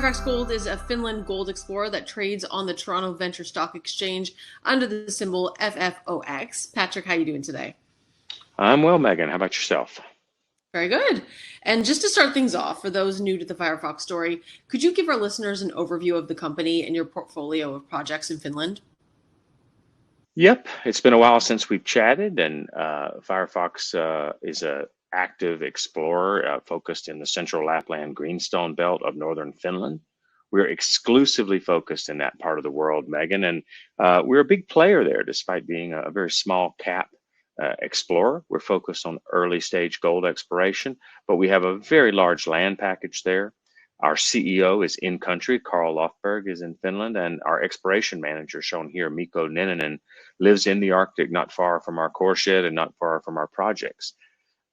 FireFox Gold is a Finland gold explorer that trades on the Toronto Venture Stock Exchange under the symbol FFOX. Patrick, how are you doing today? I'm well, Megan. How about yourself? Very good. And just to start things off, for those new to the FireFox story, could you give our listeners an overview of the company and your portfolio of projects in Finland? Yep, it's been a while since we've chatted, and FireFox is a active explorer focused in the central Lapland greenstone belt of northern Finland. We're exclusively focused in that part of the world, Megan, and we're a big player there despite being a very small cap explorer. We're focused on early stage gold exploration, but we have a very large land package there. Our CEO is in country, Carl Lofberg is in Finland, and our exploration manager, shown here, Mikko Neninen, lives in the Arctic, not far from our core shed and not far from our projects.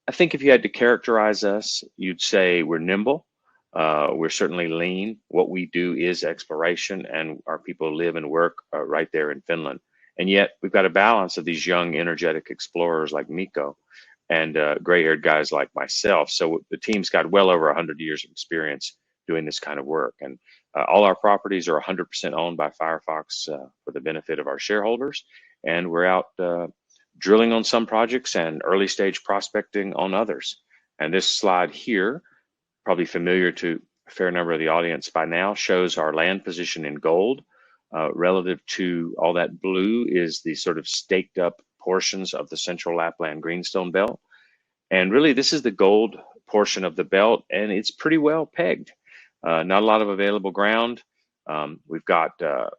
I think if you had to characterize us, you'd say we're nimble. We're certainly lean. What we do is exploration, and our people live and work right there in Finland. And yet we've got a balance of these young, energetic explorers like Mikko and gray-haired guys like myself. So the team's got well over 100 years of experience doing this kind of work. And all our properties are 100% owned by FireFox for the benefit of our shareholders. And we're out drilling on some projects and early stage prospecting on others. And this slide here, probably familiar to a fair number of the audience by now, shows our land position in gold. Relative to all that blue is the sort of staked up portions of the central Lapland greenstone belt. And really, this is the gold portion of the belt, and it's pretty well pegged. Not a lot of available ground. We've got a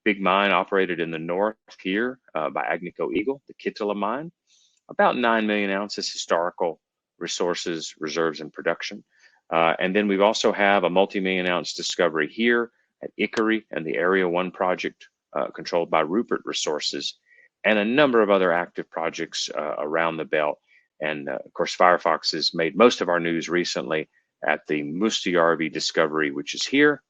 big mine operated in the north here by Agnico Eagle, the Kittilä mine, about 9 million ounces historical resources, reserves, and production. And then we've also have a multi-million ounce discovery here at Ikkari and the Area 1 project controlled by Rupert Resources, and a number of other active projects around the belt. And of course, FireFox has made most of our news recently at the Mustajärvi discovery, which is here.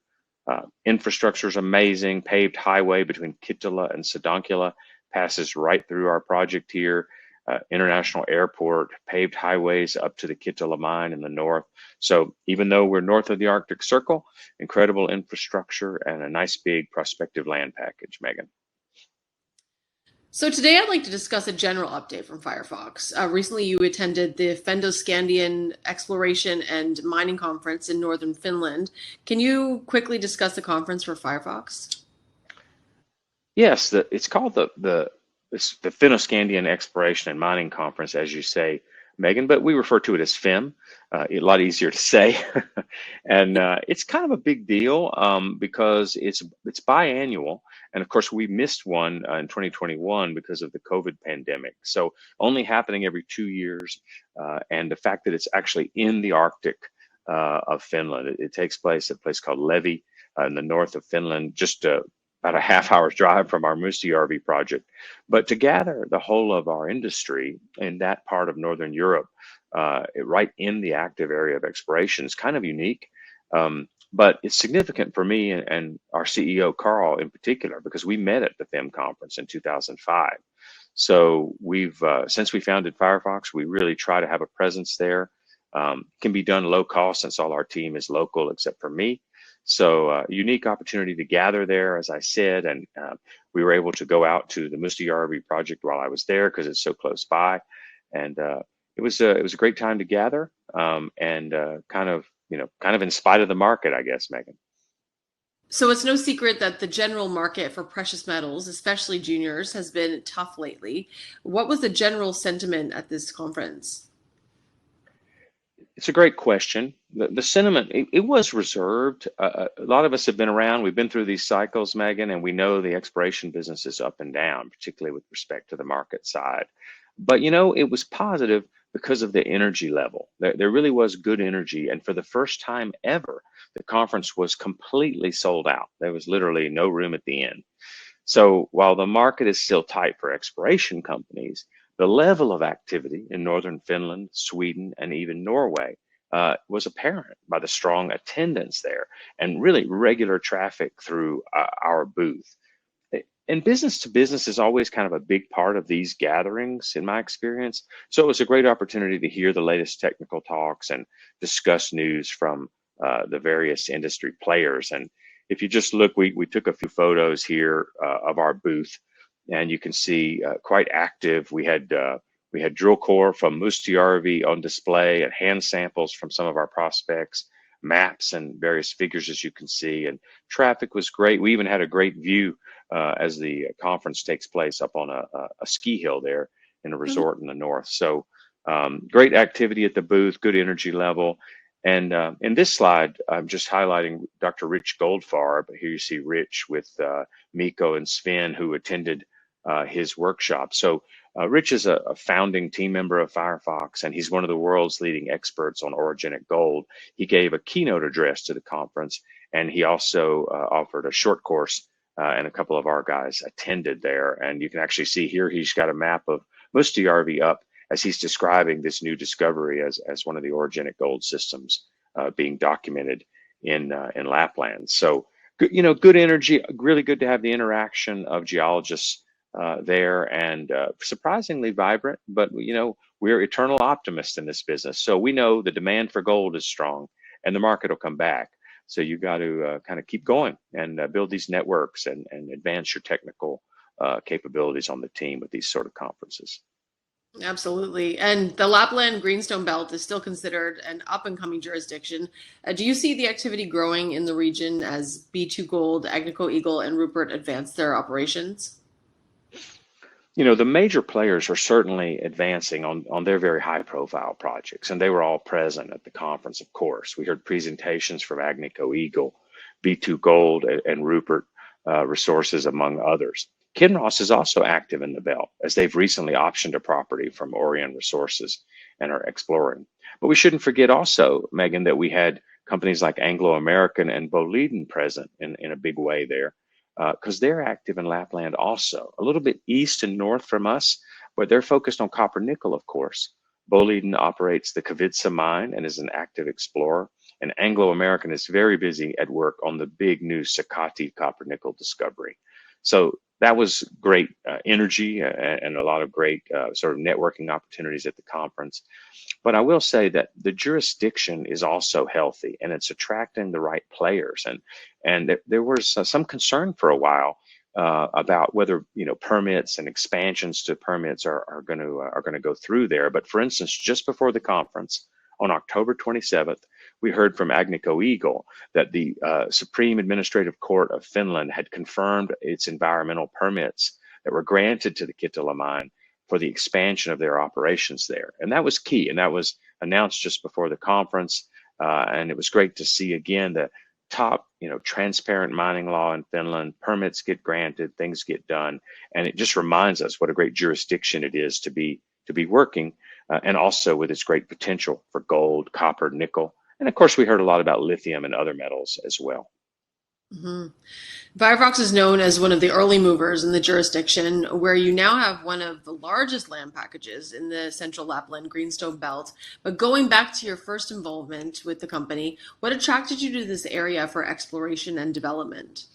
Infrastructure is amazing. Paved highway between Kittilä and Sodankylä passes right through our project here. International airport, paved highways up to the Kittilä mine in the north. So even though we're north of the Arctic Circle, incredible infrastructure and a nice big prospective land package, Megan. So today I'd like to discuss a general update from FireFox. Recently you attended the Fennoscandian Exploration and Mining Conference in northern Finland. Can you quickly discuss the conference for FireFox? Yes, it's called the Fennoscandian Exploration and Mining Conference, as you say, Megan, but we refer to it as FEM, a lot easier to say. And it's kind of a big deal because it's biannual. And of course, we missed one in 2021 because of the COVID pandemic. So only happening every 2 years. And the fact that it's actually in the Arctic of Finland. It takes place at a place called Levi in the north of Finland, just about a half-hour's drive from our Mustajärvi project. But to gather the whole of our industry in that part of Northern Europe, right in the active area of exploration, is kind of unique. But it's significant for me and our CEO, Carl, in particular, because we met at the FEMConference in 2005. So we've, since we founded FireFox, we really try to have a presence there. Can be done low cost since all our team is local except for me. So unique opportunity to gather there, as I said, and we were able to go out to the Mustajärvi project while I was there because it's so close by, and it was a great time to gather, and kind of in spite of the market, I guess, Megan. So it's no secret that the general market for precious metals, especially juniors, has been tough lately. What was the general sentiment at this conference? It's a great question. The sentiment, it was reserved. A lot of us have been around. We've been through these cycles, Megan, and we know the exploration business is up and down, particularly with respect to the market side. But, it was positive because of the energy level. There really was good energy. And for the first time ever, the conference was completely sold out. There was literally no room at the end. So while the market is still tight for exploration companies, the level of activity in northern Finland, Sweden, and even Norway was apparent by the strong attendance there and really regular traffic through our booth. And business to business is always kind of a big part of these gatherings, in my experience. So it was a great opportunity to hear the latest technical talks and discuss news from the various industry players. And if you just look, we took a few photos here of our booth, and you can see quite active. We had drill core from Mustijärvi on display, and hand samples from some of our prospects, maps and various figures, as you can see. And traffic was great. We even had a great view as the conference takes place up on a ski hill there in a resort in the north. So great activity at the booth, good energy level. And in this slide, I'm just highlighting Dr. Rich Goldfarb. Here you see Rich with Miko and Sven, who attended his workshop. So Rich is a founding team member of FireFox, and he's one of the world's leading experts on orogenic gold. He gave a keynote address to the conference, and he also offered a short course, and a couple of our guys attended there. And you can actually see here, he's got a map of Mustijärvi up as he's describing this new discovery as one of the orogenic gold systems being documented in Lapland. So, good energy, really good to have the interaction of geologists there, and surprisingly vibrant. But we're eternal optimists in this business, so we know the demand for gold is strong, and the market will come back. So you got to kind of keep going and build these networks and advance your technical capabilities on the team with these sort of conferences. Absolutely. And the Lapland Greenstone Belt is still considered an up-and-coming jurisdiction. Do you see the activity growing in the region as B2 Gold, Agnico Eagle, and Rupert advance their operations? The major players are certainly advancing on their very high-profile projects, and they were all present at the conference, of course. We heard presentations from Agnico Eagle, B2 Gold, and Rupert Resources, among others. Kinross is also active in the belt, as they've recently optioned a property from Orion Resources and are exploring. But we shouldn't forget also, Megan, that we had companies like Anglo American and Boliden present in a big way there, because they're active in Lapland also, a little bit east and north from us, but they're focused on copper nickel, of course. Boliden operates the Kevitsa mine and is an active explorer, and Anglo American is very busy at work on the big new Sakatti copper nickel discovery. So that was great energy and a lot of great sort of networking opportunities at the conference. But I will say that the jurisdiction is also healthy, and it's attracting the right players. And there was some concern for a while about whether permits and expansions to permits are going to go through there. But for instance, just before the conference on October 27th, we heard from Agnico Eagle that the Supreme Administrative Court of Finland had confirmed its environmental permits that were granted to the Kittilä mine for the expansion of their operations there. And that was key, and that was announced just before the conference. And it was great to see again the top, transparent mining law in Finland. Permits get granted, things get done, and it just reminds us what a great jurisdiction it is to be working, and also with its great potential for gold, copper, nickel. And of course, we heard a lot about lithium and other metals as well. Mm-hmm. FireFox is known as one of the early movers in the jurisdiction, where you now have one of the largest land packages in the central Lapland Greenstone Belt. But going back to your first involvement with the company, what attracted you to this area for exploration and development?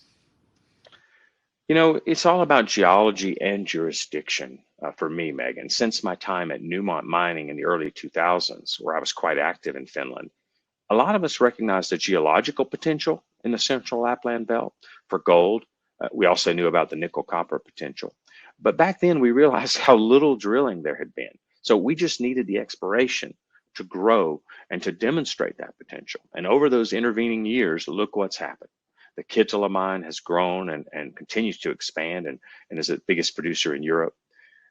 It's all about geology and jurisdiction for me, Megan. Since my time at Newmont Mining in the early 2000s, where I was quite active in Finland, a lot of us recognized the geological potential in the central Lapland belt for gold. We also knew about the nickel copper potential. But back then we realized how little drilling there had been. So we just needed the exploration to grow and to demonstrate that potential. And over those intervening years, look what's happened. The Kittilä mine has grown and continues to expand and is the biggest producer in Europe.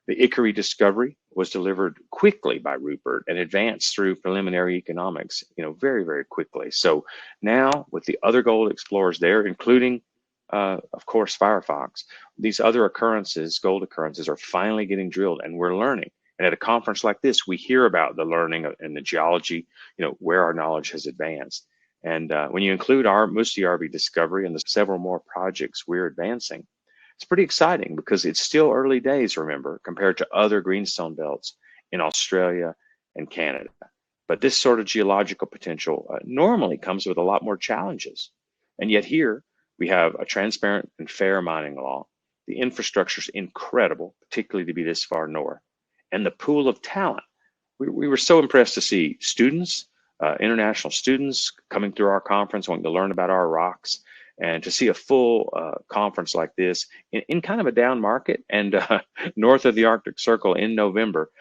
The Ikkari discovery was delivered quickly by Rupert and advanced through preliminary economics, very, very quickly. So now with the other gold explorers there, including, of course, FireFox, these other gold occurrences are finally getting drilled, and we're learning. And at a conference like this, we hear about the learning and the geology, where our knowledge has advanced. And when you include our Mustijärvi discovery and the several more projects we're advancing, it's pretty exciting because it's still early days, remember, compared to other greenstone belts in Australia and Canada. But this sort of geological potential normally comes with a lot more challenges. And yet here we have a transparent and fair mining law. The infrastructure is incredible, particularly to be this far north. And the pool of talent. We were so impressed to see students international students coming through our conference wanting to learn about our rocks. And to see a full conference like this in kind of a down market and north of the Arctic Circle in November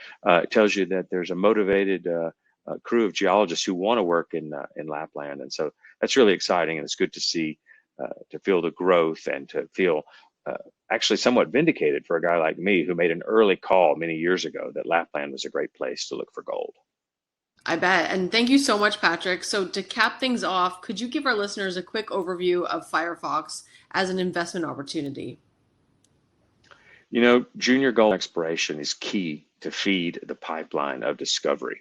tells you that there's a motivated crew of geologists who want to work in Lapland. And so that's really exciting, and it's good to see, to feel the growth and to feel actually somewhat vindicated for a guy like me who made an early call many years ago that Lapland was a great place to look for gold. I bet. And thank you so much, Patrick. So to cap things off, could you give our listeners a quick overview of FireFox as an investment opportunity? You know, junior gold exploration is key to feed the pipeline of discovery.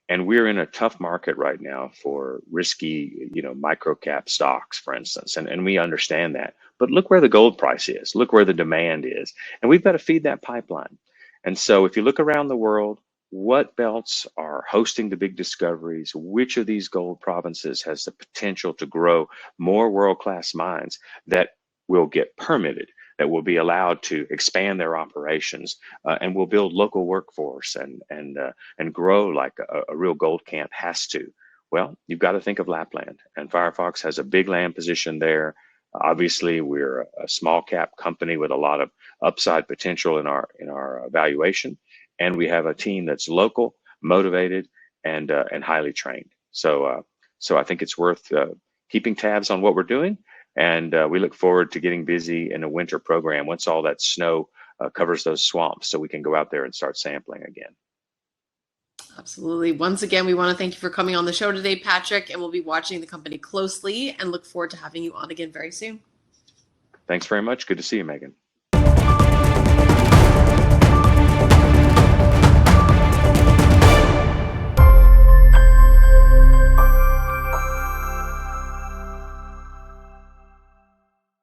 And we're in a tough market right now for risky, micro cap stocks, for instance, and we understand that. But look where the gold price is, look where the demand is, and we've got to feed that pipeline. And so if you look around the world, what belts are hosting the big discoveries? Which of these gold provinces has the potential to grow more world-class mines that will get permitted, that will be allowed to expand their operations, and will build local workforce and grow like a real gold camp has to? Well, you've got to think of Lapland, and FireFox has a big land position there. Obviously, we're a small cap company with a lot of upside potential in our valuation, and we have a team that's local, motivated, and highly trained. So I think it's worth keeping tabs on what we're doing, and we look forward to getting busy in a winter program once all that snow covers those swamps, so we can go out there and start sampling again. Absolutely. Once again, we want to thank you for coming on the show today, Patrick, and we'll be watching the company closely and look forward to having you on again very soon. Thanks very much. Good to see you, Megan.